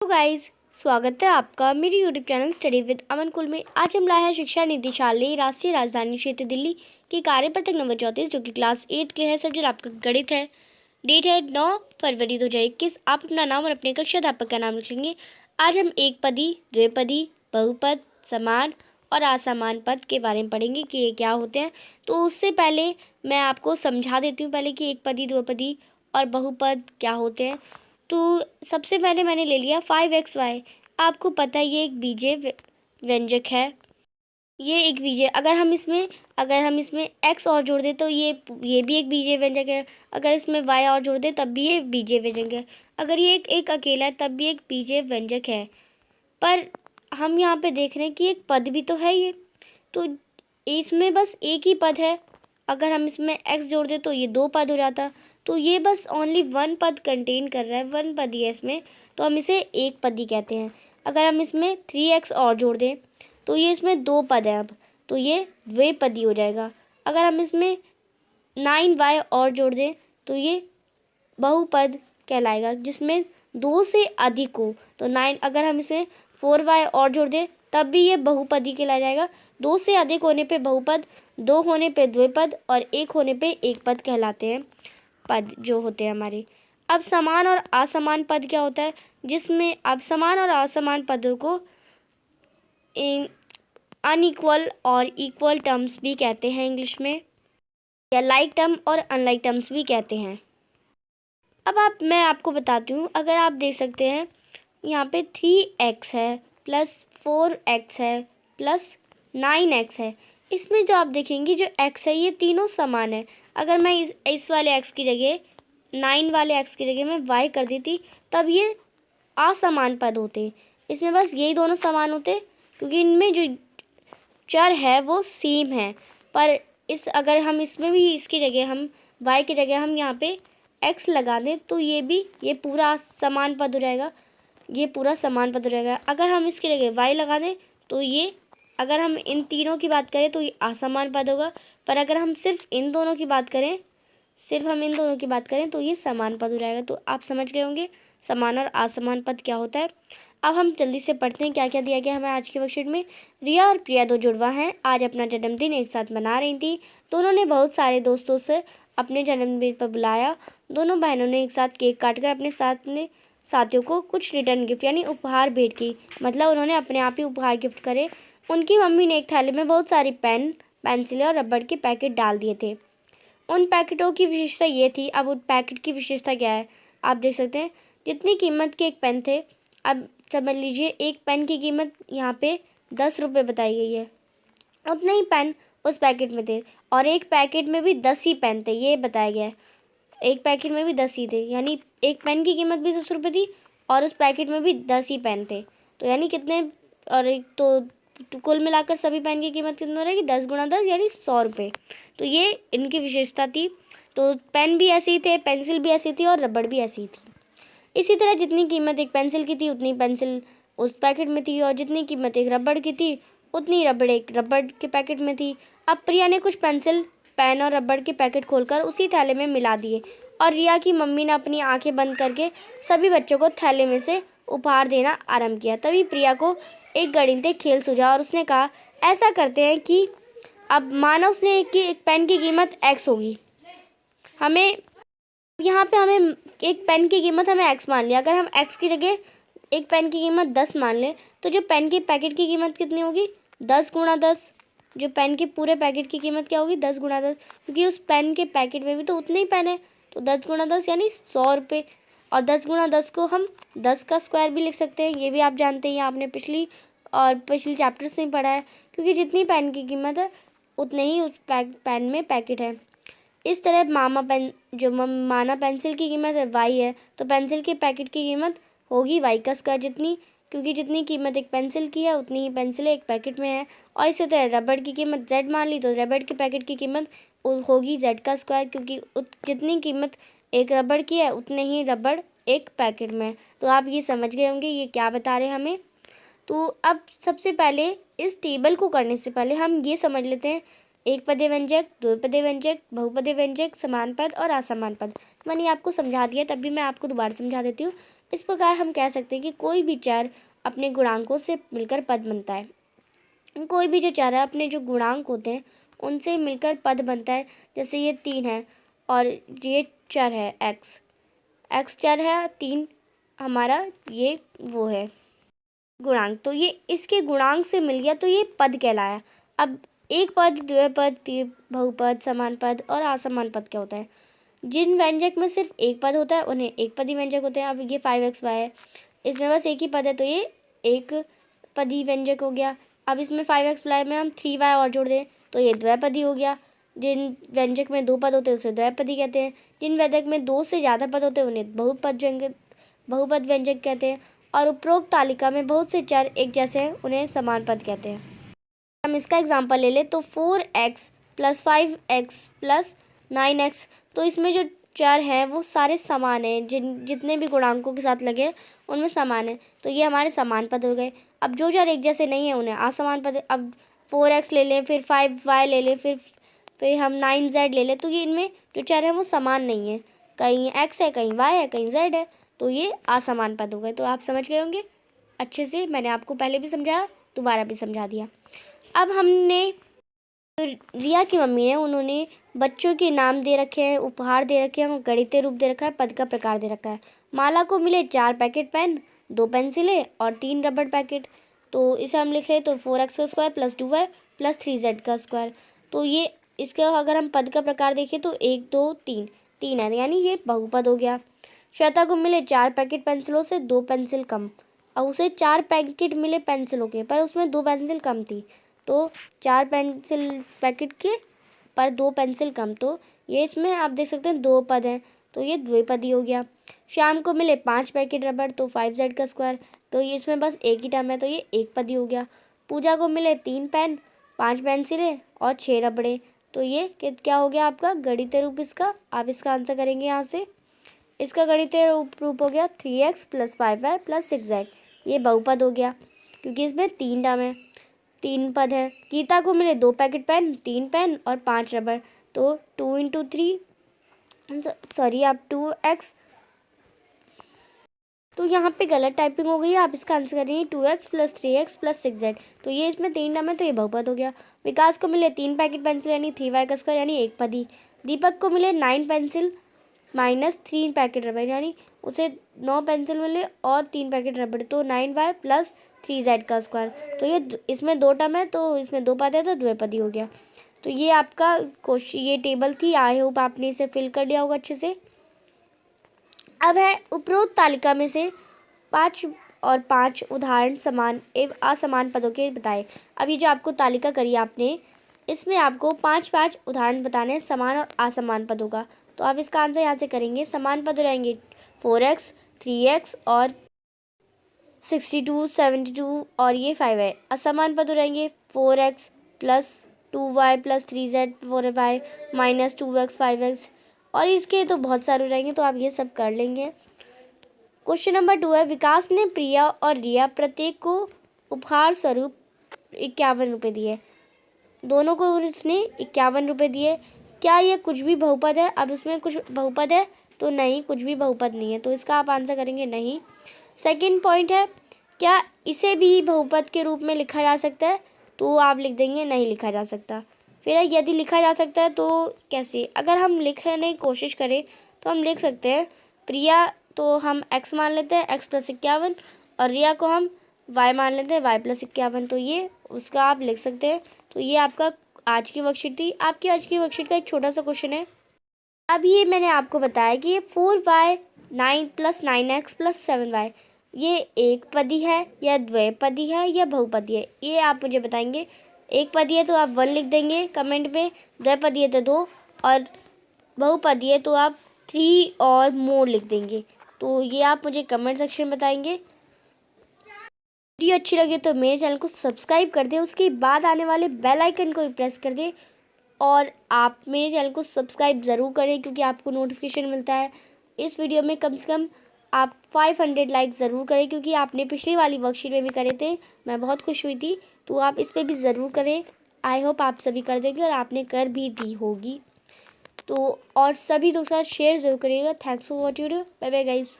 तो गाइज स्वागत है आपका मेरे यूट्यूब चैनल स्टडी विद अमन कुल में। आज हम लाए हैं शिक्षा निदेशालय राष्ट्रीय राजधानी क्षेत्र दिल्ली की कार्यपत्रक नंबर 34 जो कि क्लास 8 के है। सब्जेक्ट आपका गणित है। डेट है 9 फरवरी 2021। आप अपना नाम और अपने कक्षा अध्यापक का नाम लिख लेंगे। आज हम एक पदी, द्विपदी, बहुपद, समान और असमान पद के बारे में पढ़ेंगे कि ये क्या होते हैं। तो उससे पहले मैं आपको समझा देती हूँ पहले कि एक पदी, द्विपदी और बहुपद क्या होते हैं। तो सबसे पहले मैंने ले लिया 5xy। आपको पता है ये एक बीजीय व्यंजक है। ये एक बीजीय, अगर हम इसमें x और जोड़ दें तो ये भी एक बीजीय व्यंजक है। अगर इसमें y और जोड़ दें तब भी ये बीजीय व्यंजक है। अगर ये एक अकेला है तब भी एक बीजीय व्यंजक है। पर हम यहाँ पे देख रहे हैं कि एक पद भी तो है ये, तो इसमें बस एक ही पद है। अगर हम इसमें x जोड़ दें तो ये 2 पद हो जाता। तो ये बस ओनली 1 पद कंटेन कर रहा है, 1 पद ही है इसमें, तो हम इसे एक पदी कहते हैं। अगर हम इसमें 3x और जोड़ दें तो ये इसमें 2 पद है अब, तो ये द्विपदी हो जाएगा। अगर हम इसमें 9y और जोड़ दें तो ये बहुपद कहलाएगा जिसमें 2 से अधिक हो। तो 9, अगर हम इसमें 4y और जोड़ दें तब भी ये बहुपदी कहलाया जाएगा। 2 से अधिक होने पे बहुपद, 2 होने पे द्विपद और 1 होने पे एक पद कहलाते हैं पद जो होते हैं हमारे। अब समान और असमान पद क्या होता है, जिसमें अब समान और असमान पदों को अनइक्वल और इक्वल टर्म्स भी कहते हैं इंग्लिश में, या लाइक टर्म और अनलाइक टर्म्स भी कहते हैं। अब मैं आपको बताती हूँ। अगर आप देख सकते हैं यहाँ पे 3x है प्लस 4x है प्लस 9x है। इसमें जो आप देखेंगे जो x है ये तीनों समान है। अगर मैं इस वाले x की जगह 9 वाले x की जगह मैं y कर देती तब ये असमान पद होते। इसमें बस यही दोनों समान होते क्योंकि इनमें जो चर है वो सेम है। पर अगर हम इसमें भी इसकी जगह हम y की जगह हम यहाँ पे x लगा दें तो ये पूरा समान पद हो जाएगा। ये पूरा समान पद हो जाएगा। अगर हम इसकी जगह y लगा दें तो ये, अगर हम इन तीनों की बात करें तो ये असमान पद होगा। पर अगर हम सिर्फ इन दोनों की बात करें तो ये समान पद हो जाएगा। तो आप समझ गए होंगे समान और असमान पद क्या होता है। अब हम जल्दी से पढ़ते हैं क्या क्या दिया गया हमें आज के वर्कशीट में। रिया और प्रिया 2 जुड़वा हैं, आज अपना जन्मदिन एक साथ मना रही थी। दोनों ने बहुत सारे दोस्तों से अपने जन्मदिन पर बुलाया। दोनों बहनों ने एक साथ केक काटकर अपने साथियों को कुछ रिटर्न गिफ्ट यानी उपहार भेंट की। मतलब उन्होंने अपने आप ही उपहार गिफ्ट करे। उनकी मम्मी ने एक थैले में बहुत सारी पेन, पेंसिलें और रबड़ के पैकेट डाल दिए थे। उन पैकेटों की विशेषता ये थी। अब उन पैकेट की विशेषता क्या है आप देख सकते हैं। जितनी कीमत के एक पेन थे, अब समझ लीजिए एक पेन की कीमत यहाँ पे 10 रुपये बताई गई है, उतने ही पेन उस पैकेट में थे और एक पैकेट में भी 10 ही पेन थे, ये बताया गया है। एक पैकेट में भी 10 ही थे, यानी एक पेन की कीमत भी 10 रुपये थी और उस पैकेट में भी 10 ही पेन थे। तो यानी कितने, और एक तो कुल मिलाकर सभी पेन की कीमत कितनी हो रहेगी, 10 गुणा 10 यानी 100 रुपये। तो ये इनकी विशेषता थी। तो पेन भी ऐसे ही थे, पेंसिल भी ऐसी थी और रबड़ भी ऐसी थी। इसी तरह जितनी कीमत एक पेंसिल की थी उतनी पेंसिल उस पैकेट में थी, और जितनी कीमत एक रबड़ की थी उतनी रबड़ एक रबड़ के पैकेट में थी। अब प्रिया ने कुछ पेंसिल, पेन और रबड़ के पैकेट खोलकर उसी थैले में मिला दिए और रिया की मम्मी ने अपनी आंखें बंद करके सभी बच्चों को थैले में से उपहार देना आरंभ किया। तभी प्रिया को एक गणितीय खेल सूझा और उसने कहा, ऐसा करते हैं कि अब माना उसने कि एक पेन की कीमत x होगी, हमें यहाँ पे हमें एक पेन की कीमत हमें x मान लिया। अगर हम x की जगह एक पेन की कीमत 10 मान लें तो जो पेन के पैकेट की कीमत कितनी होगी, 10 गुणा 10। जो पेन के पूरे पैकेट की कीमत क्या होगी, 10 गुणा 10, क्योंकि उस पेन के पैकेट में भी तो उतने ही पेन है। तो 10 गुणा 10 यानी 100 रुपये। और 10 गुणा 10 को हम 10 का स्क्वायर भी लिख सकते हैं, ये भी आप जानते हैं, आपने पिछली चैप्टर से ही पढ़ा है। क्योंकि जितनी पेन की कीमत है उतने ही उस पेन में पैकेट है। इस तरह माना पेंसिल की कीमत है y है, तो पेंसिल के पैकेट की कीमत होगी y का स्क्वायर जितनी, क्योंकि जितनी कीमत एक पेंसिल की है उतनी ही पेंसिल एक पैकेट में है। और इसी तरह रबड़ की कीमत z मान ली तो रबड़ के पैकेट की कीमत होगी z का स्क्वायर, क्योंकि जितनी कीमत एक रबड़ की है उतने ही रबड़ एक पैकेट में। तो आप ये समझ गए होंगे ये क्या बता रहे हैं हमें। तो अब सबसे पहले इस टेबल को करने से पहले हम ये समझ लेते हैं एक पदे व्यंजक, द्विपदे व्यंजक, बहुपदे व्यंजक, समान पद और असमान पद। मैंने आपको समझा दिया, तब भी मैं आपको दोबारा समझा देती हूँ। इस प्रकार हम कह सकते हैं कि कोई भी चर अपने गुणांकों से मिलकर पद बनता है। कोई भी जो चर है अपने जो गुणांक होते हैं उनसे मिलकर पद बनता है। जैसे ये 3 है और ये चर है एक्स चर है, 3 हमारा ये वो है गुणांक, तो ये इसके गुणांक से मिल गया तो ये पद कहलाया। अब एक पद, द्विपद, बहुपद, समान पद और असमान पद क्या होता है? जिन व्यंजक में सिर्फ एक पद होता है उन्हें एक पदी व्यंजक होते हैं। अब ये 5xy है, इसमें बस एक ही पद है तो ये एक पदी व्यंजक हो गया। अब इसमें 5xy में हम 3y और जोड़ दें तो ये द्विपदी हो गया। जिन व्यंजक में 2 पद होते हैं उसे द्विपदी कहते हैं। जिन व्यंजक में 2 से ज़्यादा पद होते हैं उन्हें बहुपद व्यंजक कहते हैं। और उपरोक्त तालिका में बहुत से चर एक जैसे हैं उन्हें समान पद कहते हैं। हम इसका एग्जांपल ले लें तो 4x + 5x + 9x, तो इसमें जो चर हैं वो सारे समान हैं, जितने भी गुणांकों के साथ लगे उनमें समान है, तो ये हमारे समान पद हो गए। अब जो चर एक जैसे नहीं है उन्हें असमान पद। अब 4x ले लें, फिर 5y ले लें, फिर हम 9z ले लें, तो ये इनमें जो चर हैं वो समान नहीं है, कहीं x है, कहीं y है, कहीं z है, तो ये असमान पद हो गए। तो आप समझ गए होंगे अच्छे से, मैंने आपको पहले भी समझाया, दोबारा भी समझा दिया। अब हमने रिया की मम्मी है, उन्होंने बच्चों के नाम दे रखे हैं, उपहार दे रखे हैं, गणितीय रूप दे रखा है, पद का प्रकार दे रखा है। माला को मिले 4 पैकेट पेन, 2 पेंसिलें और 3 रबड़ पैकेट। तो इसे हम लिखें तो 4x² + 2y + 3z²। तो ये इसका अगर हम पद का प्रकार देखें तो 1 2 3 है, यानी ये बहुपद हो गया। श्वेता को मिले 4 पैकेट पेंसिलों से 2 पेंसिल कम। अब उसे 4 पैकेट मिले पेंसिलों के, पर उसमें 2 पेंसिल कम थी, तो 4 पेंसिल पैकेट के पर 2 पेंसिल कम, तो ये इसमें आप देख सकते हैं 2 पद हैं, तो ये द्विपदी हो गया। श्याम को मिले 5 पैकेट रबड़, तो 5z², तो ये इसमें बस एक ही टर्म है, तो ये एक पदी हो गया। पूजा को मिले 3 पेन, 5 पेंसिलें और 6 रबड़े, तो ये क्या हो गया आपका गणितीय रूप इसका। आप इसका आंसर करेंगे यहाँ से, इसका गणितीय रूप हो गया 3x + 5y + 6z। ये बहुपद हो गया क्योंकि इसमें 3 टर्म है, 3 पद है। गीता को मिले 2 पैकेट पेन, 3 पेन और 5 रबड़, तो 2 × 3 सॉरी आप 2x, तो यहाँ पे गलत टाइपिंग हो गई है, आप इसका आंसर करेंगे 2x + 3x + 6z। तो ये इसमें 3 टर्म है तो ये बहुपद हो गया। विकास को मिले 3 पैकेट पेंसिल यानी 3y² यानी एक पदी। दीपक को मिले 9 पेंसिल -3 पैकेट रबड़, यानी उसे 9 पेंसिल मिले और 3 पैकेट रबड़, तो 9y + 3z²। तो ये इसमें 2 टर्म है तो इसमें 2 पद है तो द्विपदी हो गया। तो ये आपका क्वेश्चन, ये टेबल थी। आई होप आपने इसे फिल कर लिया होगा अच्छे से। अब है उपरोक्त तालिका में से 5 और 5 उदाहरण समान एवं असमान पदों के बताएं। अब ये जो आपको तालिका करी आपने, इसमें आपको 5 उदाहरण बताने हैं समान और असमान पदों का। तो आप इसका आंसर यहाँ से करेंगे। समान पद रहेंगे 4x, 3x और 62, 72 और ये 5 है। असमान पद रहेंगे 4x + 2y + 3z 4y -2x 5x, और इसके तो बहुत सारे रहेंगे, तो आप ये सब कर लेंगे। क्वेश्चन नंबर 2 है, विकास ने प्रिया और रिया प्रत्येक को उपहार स्वरूप 51 रुपये दिए। दोनों को उसने 51 रुपये दिए। क्या यह कुछ भी बहुपद है? अब इसमें कुछ बहुपद है तो नहीं, कुछ भी बहुपद नहीं है, तो इसका आप आंसर करेंगे नहीं। सेकंड पॉइंट है, क्या इसे भी बहुपद के रूप में लिखा जा सकता है? तो आप लिख देंगे नहीं लिखा जा सकता। फिर यदि लिखा जा सकता है तो कैसे? अगर हम लिखने की कोशिश करें तो हम लिख सकते हैं प्रिया तो हम x मान लेते हैं x + 51, और रिया को हम y मान लेते हैं y + 51, तो ये उसका आप लिख सकते हैं। तो ये आपका आज की वर्कशीट थी। आपकी आज की वर्कशीट का एक छोटा सा क्वेश्चन है। अब ये मैंने आपको बताया कि ये 4y 9 + 9x + 7y ये एक पदी है या द्विपदी है या बहुपदी है, ये आप मुझे बताएंगे। एक पदी है तो आप 1 लिख देंगे कमेंट में, द्विपदी है तो 2, और बहुपदी है तो आप 3 और मोर लिख देंगे। तो ये आप मुझे कमेंट सेक्शन में बताएंगे। वीडियो अच्छी लगे तो मेरे चैनल को सब्सक्राइब कर दें, उसके बाद आने वाले बेल आइकन को भी प्रेस कर दें, और आप मेरे चैनल को सब्सक्राइब ज़रूर करें क्योंकि आपको नोटिफिकेशन मिलता है। इस वीडियो में कम से कम आप 500 लाइक ज़रूर करें क्योंकि आपने पिछली वाली वर्कशीट में भी करे थे, मैं बहुत खुश हुई थी, तो आप इस पर भी ज़रूर करें। आई होप आप सभी कर देंगे और आपने कर भी दी होगी। तो और सभी दोस्तों शेयर ज़रूर करिएगा। Thanks for watching video. Bye bye guys.